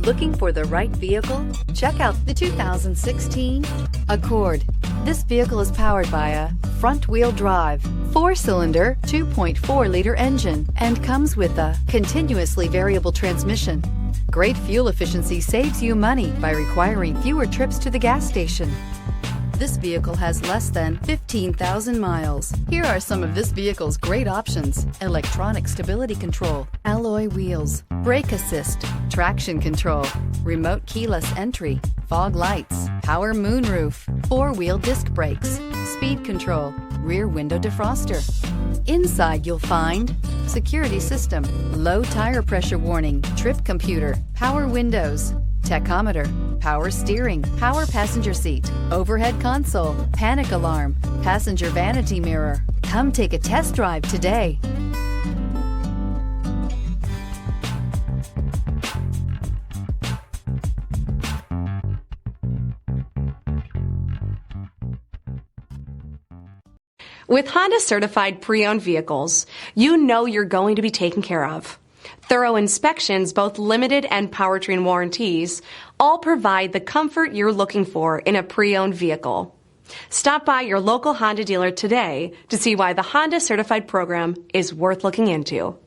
Looking for the right vehicle? Check out the 2016 Accord. This vehicle is powered by a front-wheel drive, 4-cylinder, 2.4-liter engine, and comes with a continuously variable transmission. Great fuel efficiency saves you money by requiring fewer trips to the gas station. This vehicle has less than 15,000 miles. Here are some of this vehicle's great options: electronic stability control, alloy wheels, brake assist, traction control, remote keyless entry, fog lights, power moonroof, 4-wheel disc brakes, speed control, rear window defroster. Inside you'll find security system, low tire pressure warning, trip computer, power windows, tachometer, power steering, power passenger seat, overhead console, panic alarm, passenger vanity mirror. Come take a test drive today. With Honda certified pre-owned vehicles, you know you're going to be taken care of. Thorough inspections, both limited and powertrain warranties, all provide the comfort you're looking for in a pre-owned vehicle. Stop by your local Honda dealer today to see why the Honda Certified program is worth looking into.